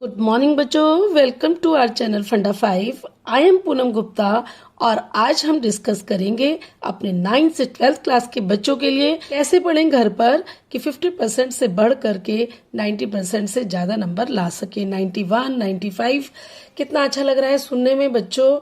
Good morning बच्चों, welcome to our channel फंडा 5। I am Poonam Gupta और आज हम डिस्कस करेंगे अपने 9th से 12th क्लास के बच्चों के लिए कैसे पढ़ें घर पर कि 50% से बढ़ करके 90% से ज़्यादा नंबर ला सके। 91, 95 कितना अच्छा लग रहा है सुनने में बच्चों।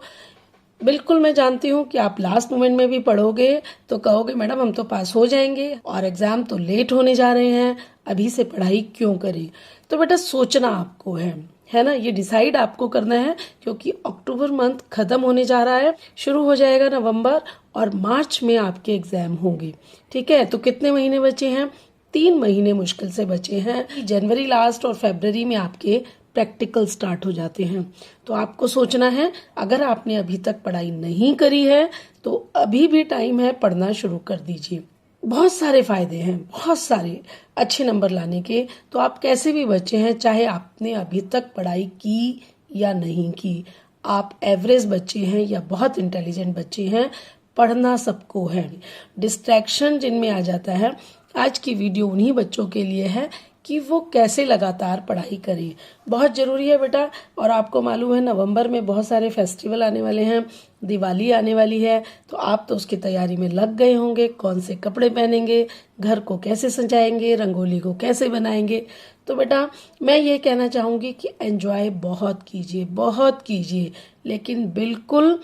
बिल्कुल मैं जानती हूँ कि आप लास्ट मोमेंट में भी पढ़ोगे तो कहोगे मैडम हम तो पास हो जाएंगे और एग्जाम तो लेट होने जा रहे हैं, अभी से पढ़ाई क्यों करें। तो बेटा सोचना आपको है ना, ये डिसाइड आपको करना है क्योंकि अक्टूबर मंथ खत्म होने जा रहा है, शुरू हो जाएगा नवंबर और मार्च में आपके एग्जाम होंगे। ठीक है, तो कितने महीने बचे हैं? 3 महीने मुश्किल से बचे हैं। जनवरी लास्ट और फरवरी में आपके प्रैक्टिकल स्टार्ट हो जाते हैं। तो आपको सोचना है, अगर आपने अभी तक पढ़ाई नहीं करी है तो अभी भी टाइम है, पढ़ना शुरू कर दीजिए। बहुत सारे फायदे हैं, बहुत सारे अच्छे नंबर लाने के। तो आप कैसे भी बच्चे हैं, चाहे आपने अभी तक पढ़ाई की या नहीं की, आप एवरेज बच्चे हैं या बहुत इंटेलिजेंट बच्चे हैं, पढ़ना सबको है। डिस्ट्रैक्शन जिनमें आ जाता है, आज की वीडियो उन्हीं बच्चों के लिए है कि वो कैसे लगातार पढ़ाई करें। बहुत ज़रूरी है बेटा। और आपको मालूम है नवंबर में बहुत सारे फेस्टिवल आने वाले हैं, दिवाली आने वाली है, तो आप तो उसकी तैयारी में लग गए होंगे। कौन से कपड़े पहनेंगे, घर को कैसे सजाएंगे, रंगोली को कैसे बनाएंगे। तो बेटा मैं ये कहना चाहूँगी कि एंजॉय बहुत कीजिए, बहुत कीजिए, लेकिन बिल्कुल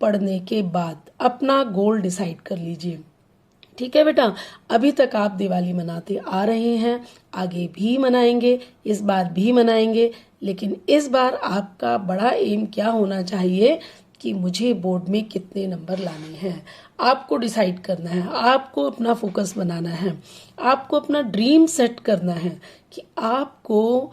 पढ़ने के बाद अपना गोल डिसाइड कर लीजिए। ठीक है बेटा, अभी तक आप दिवाली मनाते आ रहे हैं, आगे भी मनाएंगे, इस बार भी मनाएंगे, लेकिन इस बार आपका बड़ा एम क्या होना चाहिए कि मुझे बोर्ड में कितने नंबर लाने हैं। आपको डिसाइड करना है, आपको अपना फोकस बनाना है, आपको अपना ड्रीम सेट करना है कि आपको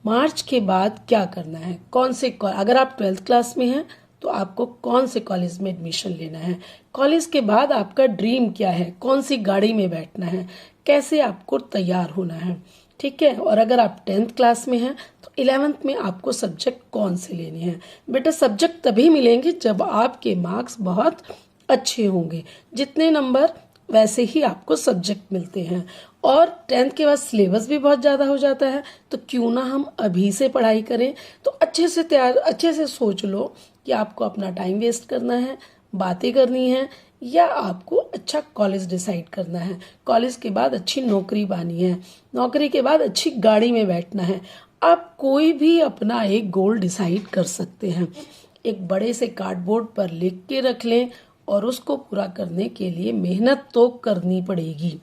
मार्च के बाद क्या करना है। कौन से, अगर आप 12th क्लास में हैं तो आपको कौन से कॉलेज में एडमिशन लेना है, कॉलेज के बाद आपका ड्रीम क्या है, कौन सी गाड़ी में बैठना है, कैसे आपको तैयार होना है। ठीक है, और अगर आप 10th क्लास में हैं तो 11th में आपको सब्जेक्ट कौन से लेने हैं। बेटा सब्जेक्ट तभी मिलेंगे जब आपके मार्क्स बहुत अच्छे होंगे। जितने नंबर वैसे ही आपको सब्जेक्ट मिलते हैं। और 10th के बाद सिलेबस भी बहुत ज़्यादा हो जाता है, तो क्यों ना हम अभी से पढ़ाई करें। तो अच्छे से सोच लो कि आपको अपना टाइम वेस्ट करना है, बातें करनी है, या आपको अच्छा कॉलेज डिसाइड करना है। कॉलेज के बाद अच्छी नौकरी पानी है, नौकरी के बाद अच्छी गाड़ी में बैठना है। आप कोई भी अपना एक गोल डिसाइड कर सकते हैं। एक बड़े से कार्डबोर्ड पर लिख के रख लें और उसको पूरा करने के लिए मेहनत तो करनी पड़ेगी,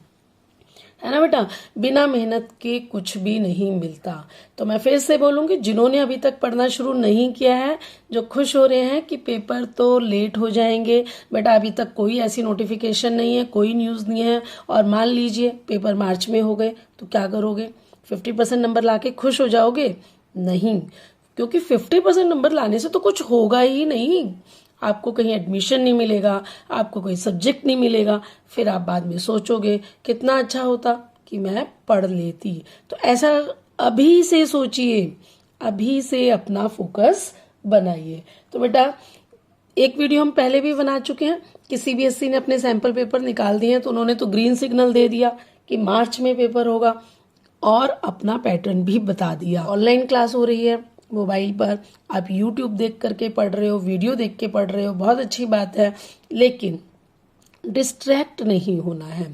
है ना बेटा। बिना मेहनत के कुछ भी नहीं मिलता। तो मैं फिर से बोलूंगी, जिन्होंने अभी तक पढ़ना शुरू नहीं किया है, जो खुश हो रहे हैं कि पेपर तो लेट हो जाएंगे, बेटा अभी तक कोई ऐसी नोटिफिकेशन नहीं है, कोई न्यूज़ नहीं है, और मान लीजिए पेपर मार्च में हो गए तो क्या करोगे? 50% नंबर लाके खुश हो जाओगे? नहीं, क्योंकि 50% नंबर लाने से तो कुछ होगा ही नहीं। आपको कहीं एडमिशन नहीं मिलेगा, आपको कोई सब्जेक्ट नहीं मिलेगा, फिर आप बाद में सोचोगे कितना अच्छा होता कि मैं पढ़ लेती। तो ऐसा अभी से सोचिए, अभी से अपना फोकस बनाइए। तो बेटा एक वीडियो हम पहले भी बना चुके हैं कि सीबीएसई ने अपने सैंपल पेपर निकाल दिए हैं, तो उन्होंने तो ग्रीन सिग्नल दे दिया कि मार्च में पेपर होगा और अपना पैटर्न भी बता दिया। ऑनलाइन क्लास हो रही है मोबाइल पर, आप यूट्यूब देख करके पढ़ रहे हो, वीडियो देख के पढ़ रहे हो, बहुत अच्छी बात है, लेकिन डिस्ट्रैक्ट नहीं होना है।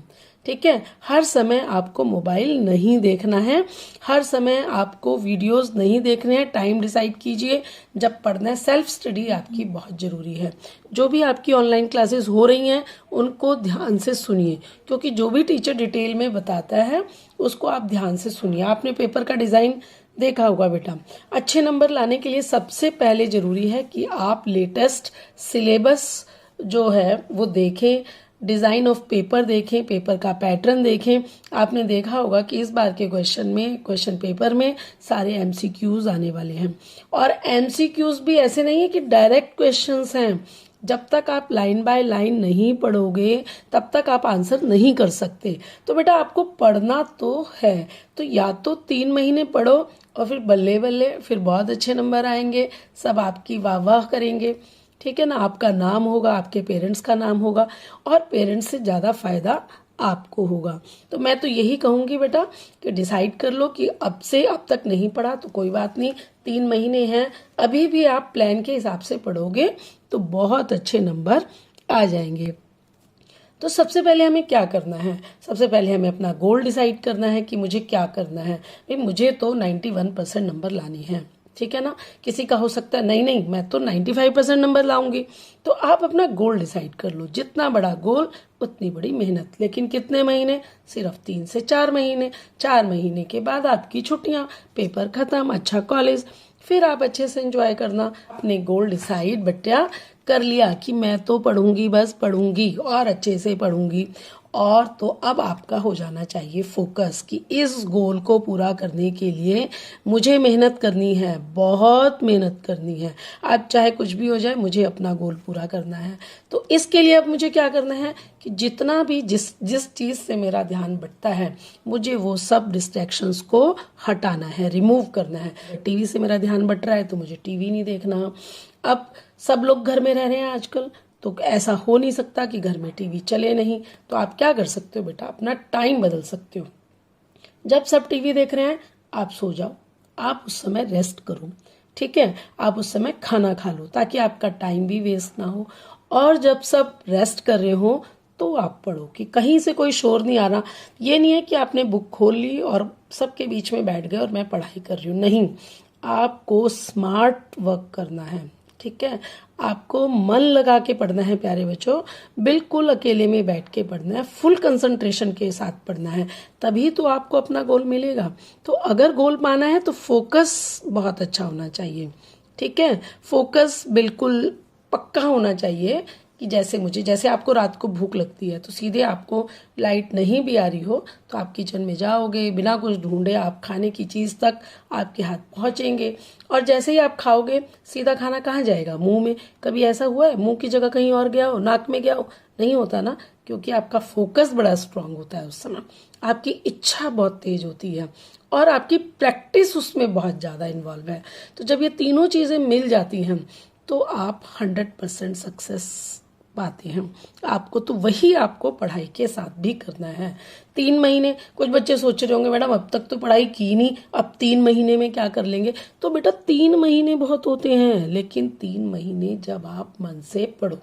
ठीक है, हर समय आपको मोबाइल नहीं देखना है, हर समय आपको वीडियोस नहीं देखने हैं। टाइम डिसाइड कीजिए जब पढ़ना है। सेल्फ स्टडी आपकी बहुत ज़रूरी है। जो भी आपकी ऑनलाइन क्लासेस हो रही हैं उनको ध्यान से सुनिए, क्योंकि जो भी टीचर डिटेल में बताता है उसको आप ध्यान से सुनिए। आपने पेपर का डिज़ाइन देखा होगा बेटा। अच्छे नंबर लाने के लिए सबसे पहले ज़रूरी है कि आप लेटेस्ट सिलेबस जो है वो देखें, डिज़ाइन ऑफ पेपर देखें, पेपर का पैटर्न देखें। आपने देखा होगा कि इस बार के क्वेश्चन पेपर में सारे एमसीक्यूज आने वाले हैं, और एमसीक्यूज भी ऐसे नहीं है कि डायरेक्ट क्वेश्चंस हैं। जब तक आप लाइन बाय लाइन नहीं पढ़ोगे तब तक आप आंसर नहीं कर सकते। तो बेटा आपको पढ़ना तो है, तो या तो 3 महीने पढ़ो और फिर बल्ले बल्ले फिर बहुत अच्छे नंबर आएंगे, सब आपकी वाह वाह करेंगे। ठीक है ना, आपका नाम होगा, आपके पेरेंट्स का नाम होगा, और पेरेंट्स से ज़्यादा फायदा आपको होगा। तो मैं तो यही कहूँगी बेटा कि डिसाइड कर लो कि अब से अब तक नहीं पढ़ा तो कोई बात नहीं, 3 महीने हैं, अभी भी आप प्लान के हिसाब से पढ़ोगे तो बहुत अच्छे नंबर आ जाएंगे। तो सबसे पहले हमें क्या करना है, सबसे पहले हमें अपना गोल डिसाइड करना है कि मुझे क्या करना है। भाई मुझे तो 91% नंबर लानी है, ठीक है ना। किसी का हो सकता है नहीं नहीं मैं तो 95% नंबर लाऊंगी। तो आप अपना गोल डिसाइड कर लो, जितना बड़ा गोल उतनी बड़ी मेहनत। लेकिन कितने महीने, सिर्फ 3 से 4 महीने। 4 महीने के बाद आपकी छुट्टियां, पेपर खत्म, अच्छा कॉलेज, फिर आप अच्छे से एंजॉय करना। अपने गोल डिसाइड बच्चा कर लिया कि मैं तो पढ़ूंगी, बस पढ़ूंगी और अच्छे से पढ़ूंगी, और तो अब आपका हो जाना चाहिए फोकस कि इस गोल को पूरा करने के लिए मुझे मेहनत करनी है, बहुत मेहनत करनी है। अब चाहे कुछ भी हो जाए मुझे अपना गोल पूरा करना है। तो इसके लिए अब मुझे क्या करना है कि जितना भी जिस जिस चीज़ से मेरा ध्यान भटकता है मुझे वो सब डिस्ट्रैक्शंस को हटाना है, रिमूव करना है। टीवी से मेरा ध्यान भट रहा है तो मुझे टीवी नहीं देखना। अब सब लोग घर में रह रहे हैं आजकल, तो ऐसा हो नहीं सकता कि घर में टीवी चले नहीं। तो आप क्या कर सकते हो बेटा, अपना टाइम बदल सकते हो। जब सब टीवी देख रहे हैं आप सो जाओ, आप उस समय रेस्ट करो, ठीक है। आप उस समय खाना खा लो ताकि आपका टाइम भी वेस्ट ना हो। और जब सब रेस्ट कर रहे हो तो आप पढ़ो कि कहीं से कोई शोर नहीं आ रहा। ये नहीं है कि आपने बुक खोल ली और सबके बीच में बैठ गए और मैं पढ़ाई कर रही हूँ, नहीं। आपको स्मार्ट वर्क करना है, ठीक है। आपको मन लगा के पढ़ना है प्यारे बच्चों, बिल्कुल अकेले में बैठ के पढ़ना है, फुल कंसंट्रेशन के साथ पढ़ना है, तभी तो आपको अपना गोल मिलेगा। तो अगर गोल पाना है तो फोकस बहुत अच्छा होना चाहिए, ठीक है। फोकस बिल्कुल पक्का होना चाहिए कि जैसे आपको रात को भूख लगती है तो सीधे आपको लाइट नहीं भी आ रही हो तो आप किचन में जाओगे, बिना कुछ ढूंढे आप खाने की चीज़ तक आपके हाथ पहुंचेंगे, और जैसे ही आप खाओगे सीधा खाना कहाँ जाएगा, मुंह में। कभी ऐसा हुआ है मुंह की जगह कहीं और गया हो, नाक में गया हो? नहीं होता ना, क्योंकि आपका फोकस बड़ा स्ट्रांग होता है उस समय, आपकी इच्छा बहुत तेज होती है और आपकी प्रैक्टिस उसमें बहुत ज़्यादा इन्वॉल्व है। तो जब ये तीनों चीज़ें मिल जाती हैं तो आप 100% सक्सेस पाते हैं। आपको तो वही आपको पढ़ाई के साथ भी करना है। 3 महीने, कुछ बच्चे सोच रहे होंगे मैडम अब तक तो पढ़ाई की नहीं, अब 3 महीने में क्या कर लेंगे। तो बेटा 3 महीने बहुत होते हैं, लेकिन 3 महीने जब आप मन से पढ़ो।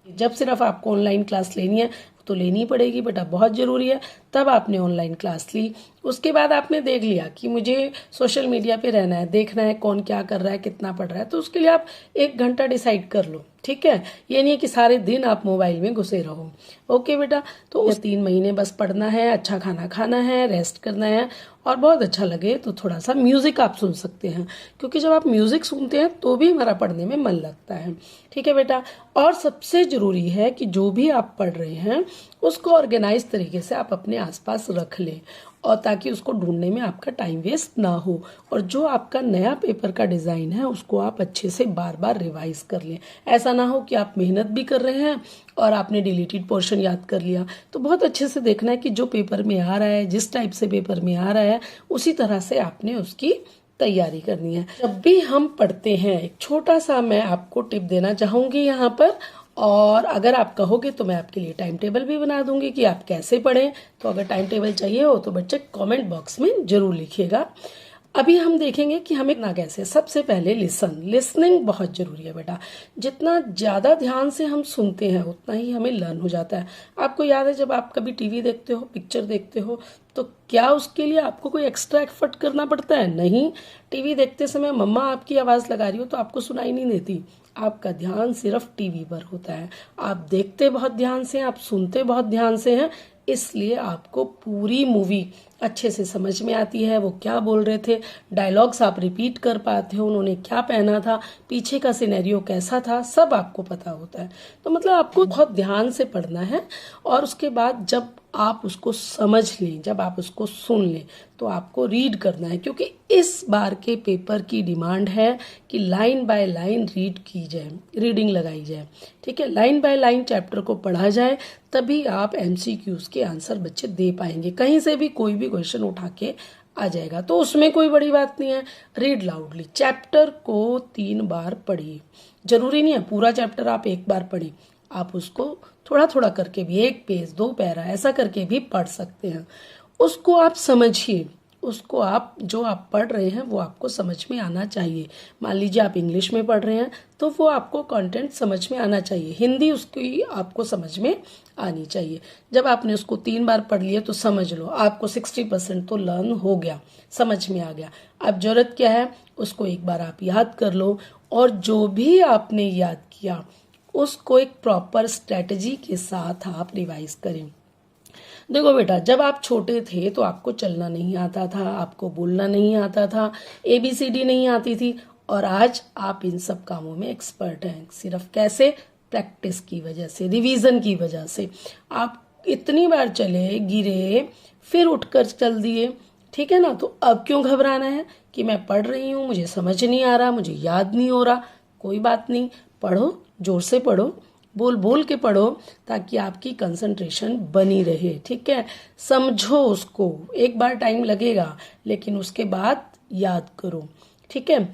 जब सिर्फ आपको ऑनलाइन क्लास लेनी है तो लेनी पड़ेगी बेटा, बहुत ज़रूरी है। तब आपने ऑनलाइन क्लास ली, उसके बाद आपने देख लिया कि मुझे सोशल मीडिया पे रहना है, देखना है कौन क्या कर रहा है, कितना पढ़ रहा है, तो उसके लिए आप 1 घंटा डिसाइड कर लो, ठीक है। ये नहीं है कि सारे दिन आप मोबाइल में घुसे रहो। ओके बेटा, तो उस 3 महीने बस पढ़ना है, अच्छा खाना खाना है, रेस्ट करना है, और बहुत अच्छा लगे तो थोड़ा सा म्यूजिक आप सुन सकते हैं, क्योंकि जब आप म्यूजिक सुनते हैं तो भी हमारा पढ़ने में मन लगता है, ठीक है बेटा। और सबसे जरूरी है कि जो भी आप पढ़ रहे हैं उसको ऑर्गेनाइज तरीके से आप अपने आसपास रख लें, और ताकि उसको ढूंढने में आपका टाइम वेस्ट ना हो। और जो आपका नया पेपर का डिज़ाइन है उसको आप अच्छे से बार बार रिवाइज कर लें। ऐसा ना हो कि आप मेहनत भी कर रहे हैं और आपने डिलीटेड पोर्शन याद कर लिया। तो बहुत अच्छे से देखना है कि जो पेपर में आ रहा है, जिस टाइप से पेपर में आ रहा है, उसी तरह से आपने उसकी तैयारी करनी है। जब भी हम पढ़ते हैं, एक छोटा सा मैं आपको टिप देना चाहूंगी यहाँ पर, और अगर आप कहोगे तो मैं आपके लिए टाइम टेबल भी बना दूंगी कि आप कैसे पढ़ें। तो अगर टाइम टेबल चाहिए हो तो बच्चे कमेंट बॉक्स में जरूर लिखिएगा। अभी हम देखेंगे कि हमें ना कैसे। सबसे पहले लिसनिंग बहुत जरूरी है बेटा। जितना ज्यादा ध्यान से हम सुनते हैं उतना ही हमें लर्न हो जाता है। आपको याद है जब आप कभी टीवी देखते हो, पिक्चर देखते हो, तो क्या उसके लिए आपको कोई एक्स्ट्रा एफर्ट करना पड़ता है? नहीं। टीवी देखते समय मम्मा आपकी आवाज लगा रही हो तो आपको सुनाई नहीं देती, आपका ध्यान सिर्फ टीवी पर होता है। आप देखते बहुत ध्यान से, आप सुनते बहुत ध्यान से हैं, इसलिए आपको पूरी मूवी अच्छे से समझ में आती है। वो क्या बोल रहे थे, डायलॉग्स आप रिपीट कर पाते हो, उन्होंने क्या पहना था, पीछे का सिनेरियो कैसा था, सब आपको पता होता है। तो मतलब आपको बहुत ध्यान से पढ़ना है, और उसके बाद जब आप उसको समझ लें, जब आप उसको सुन लें, तो आपको रीड करना है, क्योंकि इस बार के पेपर की डिमांड है कि लाइन बाय लाइन रीड की जाए, रीडिंग लगाई जाए, ठीक है। लाइन बाय लाइन चैप्टर को पढ़ा जाए, तभी आप MCQs के आंसर बच्चे दे पाएंगे। कहीं से भी कोई भी क्वेश्चन उठा के आ जाएगा, तो उसमें कोई बड़ी बात नहीं है। रीड लाउडली, चैप्टर को 3 बार पढ़िए। जरूरी नहीं है पूरा चैप्टर आप एक बार पढ़िए, आप उसको थोड़ा थोड़ा करके भी 1 पेज 2 पैरा ऐसा करके भी पढ़ सकते हैं। उसको आप समझिए, उसको आप जो आप पढ़ रहे हैं वो आपको समझ में आना चाहिए। मान लीजिए आप इंग्लिश में पढ़ रहे हैं तो वो आपको कंटेंट समझ में आना चाहिए, हिंदी उसकी आपको समझ में आनी चाहिए। जब आपने उसको 3 बार पढ़ लिया तो समझ लो आपको 60% तो लर्न हो गया, समझ में आ गया। अब जरूरत क्या है, उसको एक बार आप याद कर लो और जो भी आपने याद किया उसको एक प्रॉपर स्ट्रेटजी के साथ आप रिवाइज करें। देखो बेटा, जब आप छोटे थे तो आपको चलना नहीं आता था, आपको बोलना नहीं आता था, ABCD नहीं आती थी, और आज आप इन सब कामों में एक्सपर्ट हैं। सिर्फ कैसे? प्रैक्टिस की वजह से, रिवीजन की वजह से। आप इतनी बार चले, गिरे, फिर उठकर चल दिए, ठीक है ना। तो अब क्यों घबराना है कि मैं पढ़ रही हूँ, मुझे समझ नहीं आ रहा, मुझे याद नहीं हो रहा। कोई बात नहीं, पढ़ो, जोर से पढ़ो, बोल बोल के पढ़ो, ताकि आपकी कंसंट्रेशन बनी रहे, ठीक है। समझो उसको, एक बार टाइम लगेगा लेकिन उसके बाद याद करो, ठीक है।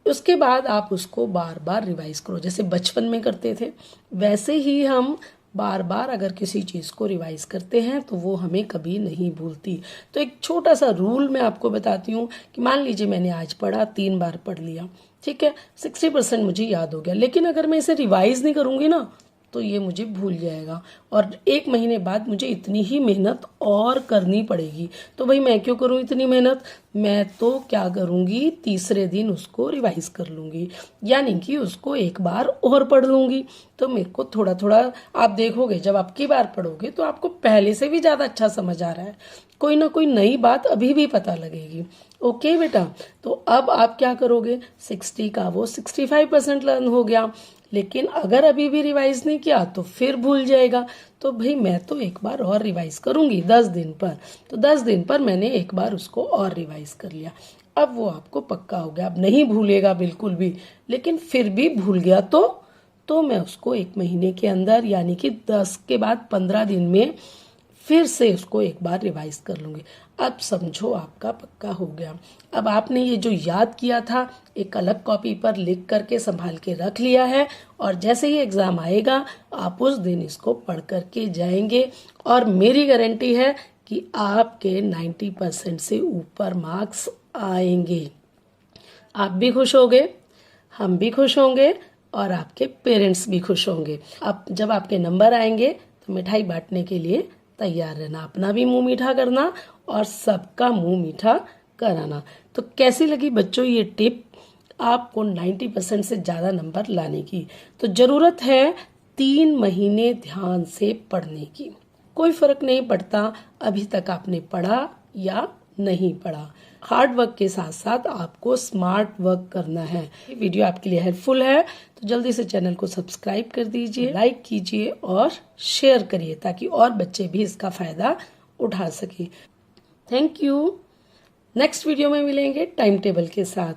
उसके बाद आप उसको बार बार रिवाइज करो, जैसे बचपन में करते थे वैसे ही हम बार बार अगर किसी चीज़ को रिवाइज करते हैं तो वो हमें कभी नहीं भूलती। तो एक छोटा सा रूल मैं आपको बताती हूँ कि मान लीजिए मैंने आज पढ़ा, 3 बार पढ़ लिया, ठीक है, 60% मुझे याद हो गया, लेकिन अगर मैं इसे रिवाइज नहीं करूँगी ना तो ये मुझे भूल जाएगा और 1 महीने बाद मुझे इतनी ही मेहनत और करनी पड़ेगी। तो भाई मैं क्यों करूँ इतनी मेहनत, मैं तो क्या करूँगी, तीसरे दिन उसको रिवाइज कर लूँगी, यानी कि उसको एक बार और पढ़ लूँगी। तो मेरे को थोड़ा थोड़ा, आप देखोगे जब आपकी बार पढ़ोगे तो आपको पहले से भी ज़्यादा अच्छा समझ आ रहा है, कोई ना कोई नई बात अभी भी पता लगेगी। ओके बेटा, तो अब आप क्या करोगे, 60 का वो 65% लर्न हो गया, लेकिन अगर अभी भी रिवाइज नहीं किया तो फिर भूल जाएगा। तो भाई मैं तो एक बार और रिवाइज करूंगी 10 दिन पर, तो 10 दिन पर मैंने एक बार उसको और रिवाइज कर लिया, अब वो आपको पक्का हो गया, अब नहीं भूलेगा बिल्कुल भी। लेकिन फिर भी भूल गया तो मैं उसको 1 महीने के अंदर, यानी कि 10 के बाद 15 दिन में फिर से उसको एक बार रिवाइज कर लूँगी। अब समझो आपका पक्का हो गया। अब आपने ये जो याद किया था एक अलग कॉपी पर लिख करके संभाल के रख लिया है, और जैसे ही एग्ज़ाम आएगा आप उस दिन इसको पढ़ करके जाएंगे, और मेरी गारंटी है कि आपके 90% से ऊपर मार्क्स आएंगे। आप भी खुश होंगे, हम भी खुश होंगे, और आपके पेरेंट्स भी खुश होंगे। अब जब आपके नंबर आएंगे तो मिठाई बांटने के लिए तैयार रहना, अपना भी मुंह मीठा करना और सबका मुंह मीठा कराना। तो कैसी लगी बच्चों ये टिप, आपको 90% से ज़्यादा नंबर लाने की? तो ज़रूरत है 3 महीने ध्यान से पढ़ने की। कोई फर्क नहीं पड़ता अभी तक आपने पढ़ा या नहीं पढ़ा, हार्ड वर्क के साथ साथ आपको स्मार्ट वर्क करना है। ये वीडियो आपके लिए हेल्पफुल है तो जल्दी से चैनल को सब्सक्राइब कर दीजिए, लाइक कीजिए और शेयर करिए, ताकि और बच्चे भी इसका फायदा उठा सके। Thank you. नेक्स्ट वीडियो में मिलेंगे टाइम टेबल के साथ।